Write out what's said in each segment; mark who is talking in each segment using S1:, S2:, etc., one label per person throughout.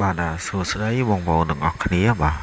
S1: Bạnសួស្តីបងប្អូនទាំងអស់គ្នាបាទ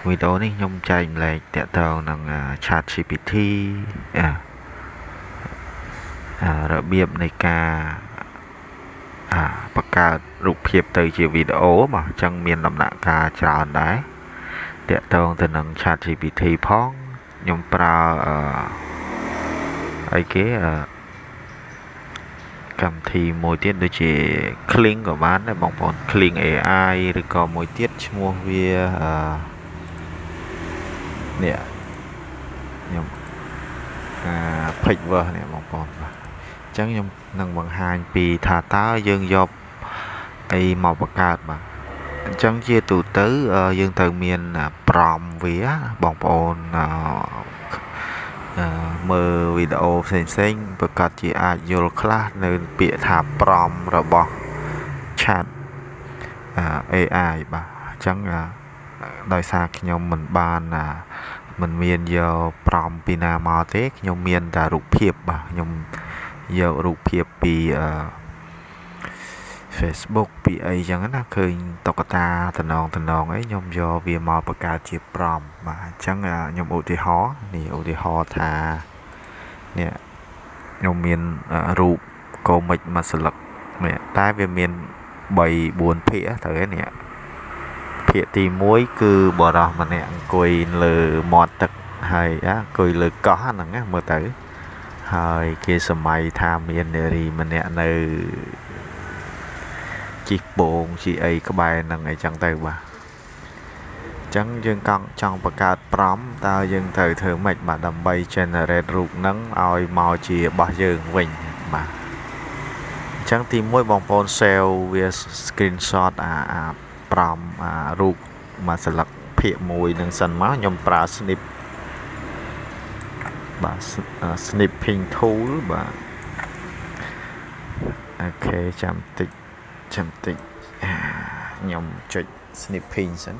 S1: វីដេអូនេះខ្ញុំចែកម្លែកតកតងនឹង ChatGPT របៀបនៃការបង្កើតរូបភាពទៅជាវីដេអូបាទអញ្ចឹងមានដំណាក់កាលច្រើនដែរតកតងទៅនឹង ChatGPT ផងខ្ញុំប្រើអីគេកម្មវិធីមួយទៀតដូចជា Kling ក៏បានដែរបងប្អូន Kling AI ឬក៏មួយទៀតឈ្មោះវានេះខ្ញុំPixverse នេះបងប្អូនបាទអញ្ចឹងខ្ញុំនឹងបង្ហាញពីថាតើយើងយកអីមកបង្កើតបាទអញ្ចឹងជាទូទៅយើងត្រូវមានpromptវាបងប្អូនមើលវីដេអូផ្សេងៗប្រកាសជាអាចយល់ខ្លះនៅពាក្យថា prompt របស់ chat AI បាទអញ្ចឹងដោយសារខ្ញុំមិនមានយក prompt ពីណាមកទេខ្ញុំមានតែរូបភាពបាទខ្ញុំយករូបភាពពី Facebook ពីអីចឹងណាឃើញតុក្កតាតំណងអីខ្ញុំយកវាមកបង្កើតជា prompt បាទអញ្ចឹងខ្ញុំឧទាហរណ៍ថានេះខ្ញុំមានរូបកូមិចមួយស្លឹកនេះតែវាមាន3 4ភាគទៅឯនេះភាគទី1គឺបរោះម្នាក់អង្គុយលើមាត់ទឹកហើយអង្គុយលើកោះហ្នឹងណាមើលទៅហើយគេសម័យថាមាននារីម្នាក់នៅជីកបូងជីអីក្បែរហ្នឹងអីចឹងទៅបាទអញ្ចឹងយើងចង់បង្កើតpromptតើយើងត្រូវធ្វើម៉េចបាទដើម្បី generate រូបហ្នឹងឲ្យមកជារបស់យើងវិញបាទអញ្ចឹងទី1បងប្អូន save វា screenshot prompt រូបមួយស្លឹកភាគ1នឹងសិនមកខ្ញុំប្រើ snip បាទ snipping tool បាទអូខេចាំតិចខ្ញុំចុច snipping សិន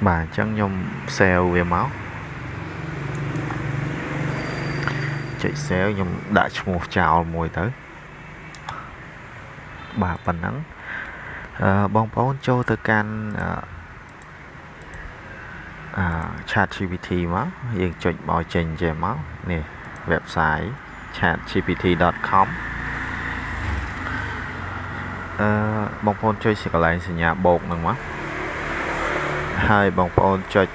S1: បាទអញ្ចឹងខ្ញុំ save វាមកចុច save ខ្ញុំដាក់ឈ្មោះចោលមួយទៅបាទប៉ុណ្ណឹងបងប្អូនចូលទៅកាន់ChatGPT មកយើងចុចបោះចេញចេះមកនេះ website chatgpt.com បងប្អូនចុចកន្លែងសញ្ញាបូកហ្នឹងមកហើយបងប្អូនចុច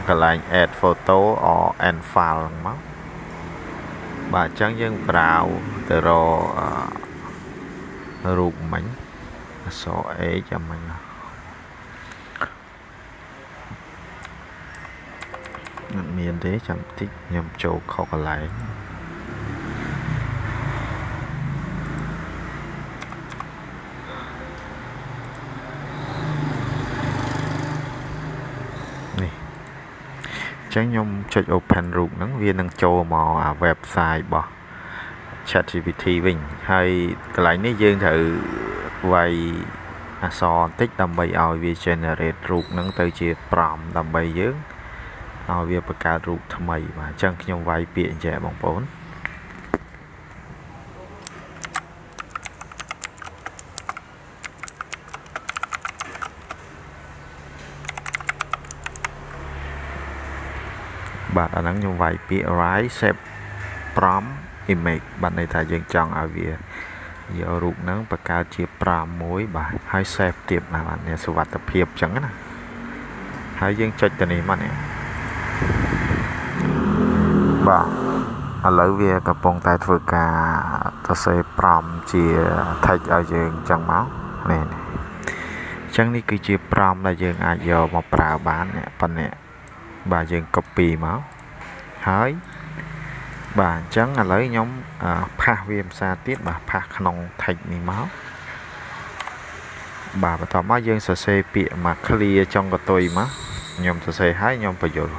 S1: កន្លែង add photo or add file ហ្នឹងមកបាទអញ្ចឹងយើងbrowseទៅរករូបមិញអក្សរ A ចាំមិញមិនមានទេចាំតិចខ្ញុំចូលខុសកន្លែងនេះអញ្ចឹងខ្ញុំចុច open រូបហ្នឹងវានឹងចូលមកwebsite របស់ ChatGPT វិញហើយកន្លែងនេះយើងត្រូវវាយអក្សរបន្តិចដើម្បីឲ្យវា generate រូបហ្នឹងទៅជា prompt ដើម្បីយើងឲ្យវាបង្កើតរូបថ្មីបាទអញ្ចឹងខ្ញុំវាយពាក្យអញ្ចឹងបងប្អូនបាទអាហ្នឹងខ្ញុំវាយពាក្យ write shape prompt image បាទន័យថាយើងចង់ឲ្យវាយករូបហ្នឹងបង្កើតជាpromptមួយបាទហើយ save ទៀតបាទនេះសុវត្ថិភាពអញ្ចឹងណាហើយយើងចុចទៅនេះមកនេះបាទឥឡូវវាកំពុងតែធ្វើការសរសេរpromptជា text ឲ្យយើងអញ្ចឹងមកនេះអញ្ចឹងនេះគឺជាpromptដែលយើងអាចយកមកប្រើបានប៉ុណ្ណេះបាទយើង copy មកហើយបាទអញ្ចឹងឥឡូវខ្ញុំផាសវាភាសាទៀតបាទផាសក្នុង text នេះមកបាទបន្ទាប់មកយើងសរសេរពាក្យមក clear ចុងកតុយមកខ្ញុំសរសេរឲ្យខ្ញុំបញ្យល់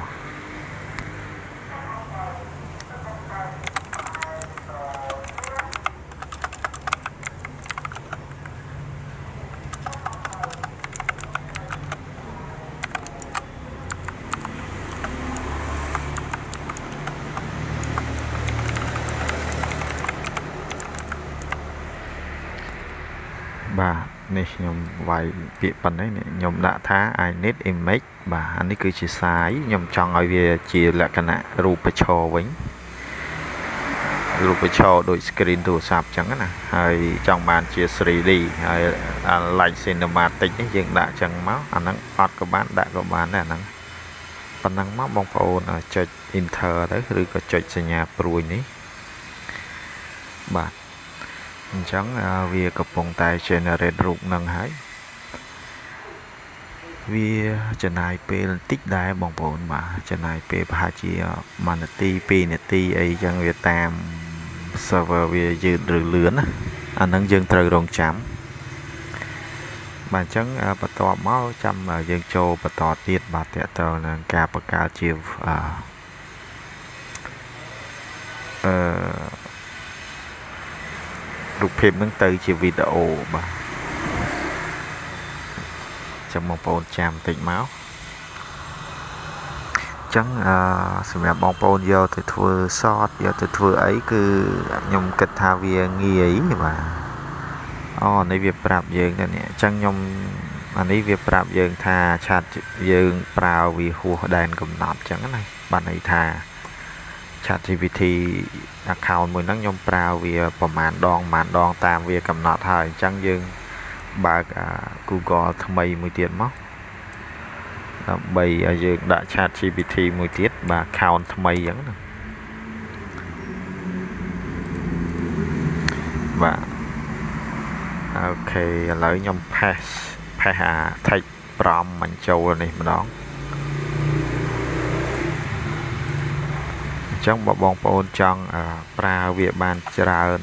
S1: នេះខ្ញុំវាយពាក្យប៉ុណ្ណេះនេះខ្ញុំដាក់ថា I need image បាទអានេះគឺជាសាយខ្ញុំចង់ឲ្យវាជាលក្ខណៈរូបឆរវិញរូបឆរដូច screen ទូរស័ព្ទអញ្ចឹងណាហើយចង់បានជា 3D ហើយ like cinematic នេះយើងដាក់អញ្ចឹងមកអាហ្នឹងអត់ក៏បានដាក់ក៏បានដែរអាហ្នឹងប៉ុណ្ណឹងមកបងប្អូនចុច enter ទៅឬក៏ចុចសញ្ញាព្រួយនេះបាទអញ្ចឹងវាកំពុងតែ generate រូបនឹងហើយវាចំណាយពេលបន្តិចដែរបងប្អូនបាទចំណាយពេលប្រហែលជា1នាទី2នាទីអីចឹងវាតាម server វាយឺតឬលឿនណាអាហ្នឹងយើងត្រូវរងចាំបាទអញ្ចឹងបន្ទាប់មកចាំយើងចូលបន្តទៀតបាទតើតើនឹងការបង្កើតជារូបភាពហ្នឹងទៅជាវីដេអូបាទចាំបងប្អូនចាំបន្តិចមកចឹងសម្រាប់បងប្អូនយកទៅធ្វើ short យកទៅធ្វើអីគឺខ្ញុំគិតថាវាងាយបាទនេះវាប្រាប់យើងទៅនេះអញ្ចឹងខ្ញុំអានេះវាប្រាប់យើងថាឆាតយើងប្រើវាហួសដែនកំណត់អញ្ចឹងណាបានន័យថា ChatGPT account មួយហ្នឹងខ្ញុំប្រើវាប្រហែលដងតាមវាកំណត់ហើយអញ្ចឹងយើងបើកGoogle ថ្មីមួយទៀតមកដើម្បីឲ្យយើងដាក់ ChatGPT មួយទៀតបាទ account ថ្មីអញ្ចឹងណាបាទអូខេឥឡូវខ្ញុំ paste អា text prompt បញ្ចូលនេះម្ដងអញ្ចឹងបើបងប្អូនចង់ប្រើវាបានច្រើន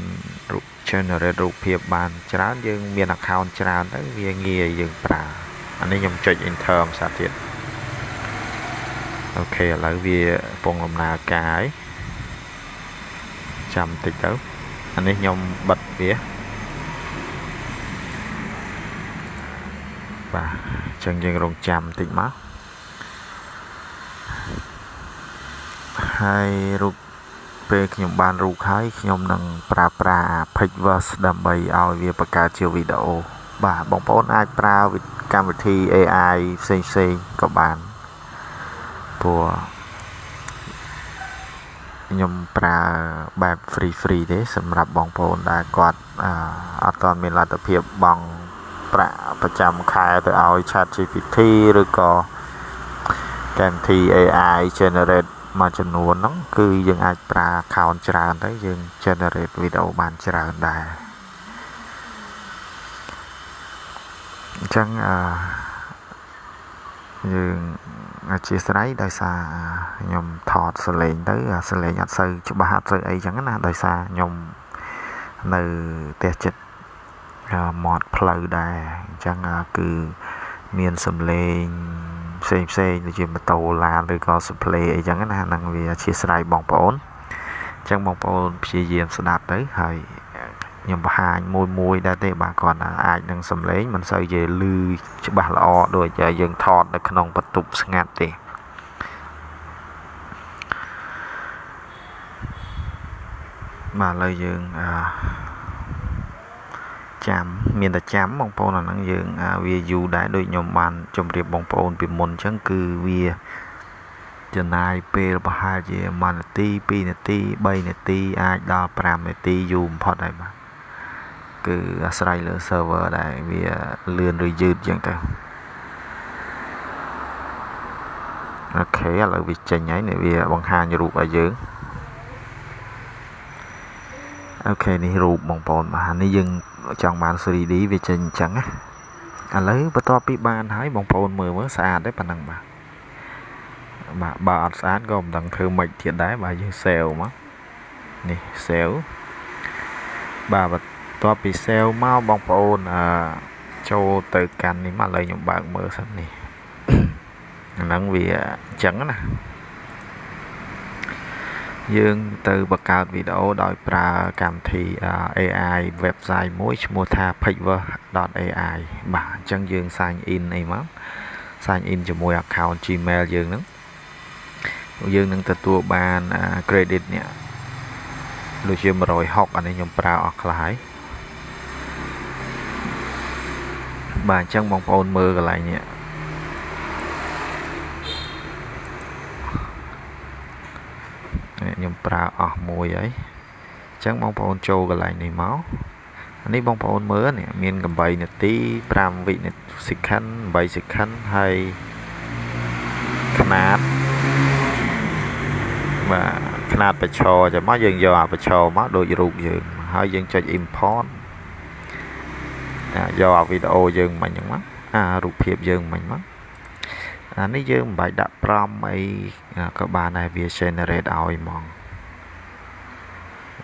S1: generate រូបភាពបានច្រើនយើងមាន account ច្រើនទៅវាងាយយើងប្រើអានេះខ្ញុំចុច enter ភាសាទៀតអូខេឥឡូវវាកំពុងដំណើរការហើយចាំតិចទៅអានេះខ្ញុំបិទវាបាទអញ្ចឹងយើងរងចាំតិចមកហើយរូបពេលខ្ញុំបានរូបហើយខ្ញុំនឹងប្រើប្រាស់ Pixverse ដើម្បីឲ្យវាបង្កើតជាវីដេអូបាទបងប្អូនអាចប្រើកម្មវិធី AI ផ្សេងក៏បានព្រោះខ្ញុំប្រើបែប free ទេសម្រាប់បងប្អូនដែលគាត់អត់ទាន់មានលទ្ធភាពបង់ប្រាក់ប្រចាំខែទៅឲ្យ ChatGPT ឬក៏កម្មវិធី AI generate មួយចំនួនហ្នឹងគឺយើងអាចប្រើ account ច្រើនទៅយើង generate វីដេអូបានច្រើនដែរអញ្ចឹងយើងអធិស្ឋានដោយសារខ្ញុំថតសលេងទៅសលេងអត់សូវច្បាស់អត់សូវអីចឹងណាដោយសារខ្ញុំនៅផ្ទះចិត្តមាត់ផ្លូវដែរអញ្ចឹងគឺមានសំឡេងផ្សេងដូចជាម៉ូតូឡានឬក៏សផ្លេអីចឹងណាហ្នឹងវាអធិស្ឋានបងប្អូនអញ្ចឹងបងប្អូនព្យាយាមស្ដាប់ទៅហើយខ្ញុំបង្ហាញមួយដែរទេបាទគាត់អាចនឹងសំឡេងមិនសូវជាឮច្បាស់ល្អដូចយើងថតនៅក្នុងបន្ទប់ស្ងាត់ទេបាទឥឡូវយើងចាំមានតែចាំបងប្អូនអាហ្នឹងយើងវាយូរដែរដូចខ្ញុំបានជម្រាបបងប្អូនពីមុនអញ្ចឹងគឺវាចំណាយពេលប្រហែលជា1នាទី2នាទី3នាទីអាចដល់5នាទីយូរបំផុតហើយបាទគឺអាស្រ័យលើ server ដែរវាលឿនឬយឺតអញ្ចឹងទៅអូខេឥឡូវវាចេញហើយនេះវាបង្ហាញរូបឲ្យយើងអូខេនេះរូបបងប្អូនបាទនេះយើងចង់បាន 3D វាចេញអញ្ចឹងណាឥឡូវបន្ទាប់ពីបានហើយបងប្អូនមើលស្អាតទេប៉ុណ្ណឹងបាទបើអត់ស្អាតក៏មិនដឹងធ្វើម៉េចទៀតដែរបាទយើង save មកនេះ save បាទបន្ទាប់ពី save មកបងប្អូនចូលទៅកាន់នេះមកឥឡូវខ្ញុំបើកមើលសិននេះហ្នឹងវាអញ្ចឹងណាយើងទៅបង្កើតវីដេអូដោយប្រើកម្មវិធី AI website មួយឈ្មោះថា pixverse.ai បាទអញ្ចឹងយើង sign in អីមក sign in ជាមួយ account Gmail យើងនឹងទទួលបាន credit នេះដូចជា160អានេះខ្ញុំប្រើអស់ខ្លះហើយ បាទអញ្ចឹងបងប្អូនមើលកន្លែងនេះខ្ញុំប្រើអស់មួយហើយអញ្ចឹងបងប្អូនចូលកន្លែងនេះមកនេះបងប្អូនមើលនេះមាន8នាទី5វិនាទី second 8 second ហើយຂະຫນាតបាទຂະຫນាតបច្ឆរចាំមកយើងយកអាបច្ឆរមកដូចរូបយើងហើយយើងចុច import យកអាវីដេអូយើងមិញហ្នឹងមករូបភាពយើងមិញមកនេះយើងមិនបាច់ដាក់ប្រំអីក៏បានដែរវា generate ឲ្យហ្មង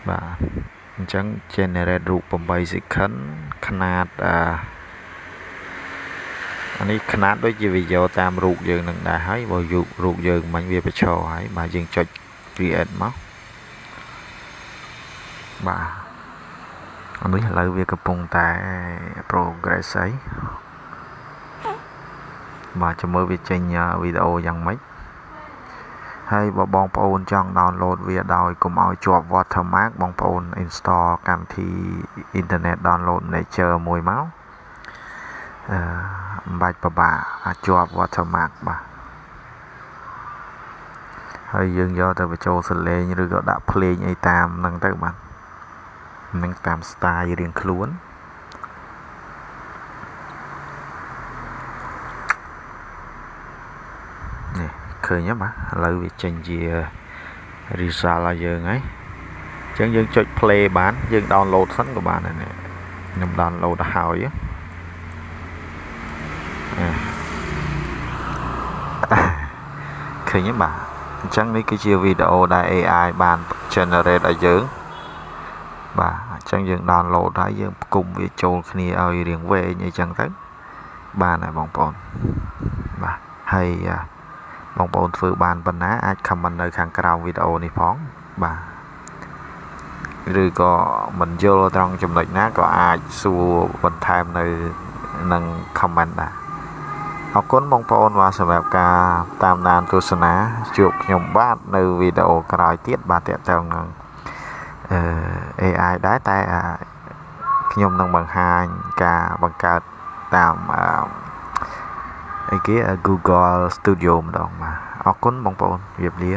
S1: បាទអញ្ចឹង generate រូប8 second ຂະຫນាតអានេះຂະຫນាតដូចជាវាយកតាមរូបយើងនឹងដែរហើយបើរូបយើងមិញវាប្រឈរហើយបាទយើងចុច create មកបាទអានេះឥឡូវវាកំពុងតែ progress អីបាទចាំមើលវាចេញវីដេអូយ៉ាងម៉េចហើយបើបងប្អូនចង់ download វាដោយកុំឲ្យជាប់ watermark បងប្អូន install កម្មវិធី internet download manager មួយមកមិនបាច់ពិបាកអាចជាប់ watermark បាទហើយយើងយកទៅបញ្ចូលសលេងឬក៏ដាក់ភ្លេងអីតាមហ្នឹងទៅបាទនឹងតាម style រៀងខ្លួននេះឃើញទេបាទឥឡូវវាចេញជា result ឲ្យយើងហើយអញ្ចឹងយើងចុច play បានយើង download សិនក៏បានដែរខ្ញុំ download ទៅហើយឃើញទេបាទអញ្ចឹងនេះគឺជាវីដេអូដែល AI បាន generate ឲ្យយើងបាទអញ្ចឹងយើង download ហើយយើងផ្គុំវាចូលគ្នាឲ្យរៀងវែងអីចឹងទៅបានហើយបងប្អូនបាទហើយបងប្អូនធ្វើបានប៉ុណ្ណាអាច comment នៅខាងក្រោមវីដេអូនេះផងបាទឬក៏មិនយល់ត្រង់ចំណុចណាក៏អាចសួរបន្ថែមនៅនឹង comment ដែរអរគុណបងប្អូនបាទសម្រាប់ការតាមដានទស្សនាជួបខ្ញុំបាទនៅវីដេអូក្រោយទៀតបាទតើតើនឹងAI ដែរតែខ្ញុំនឹងបង្ហាញការបង្កើតតាមអីគេ Google Studio ម្ដងបាទអរគុណបងប្អូនជម្រាបលា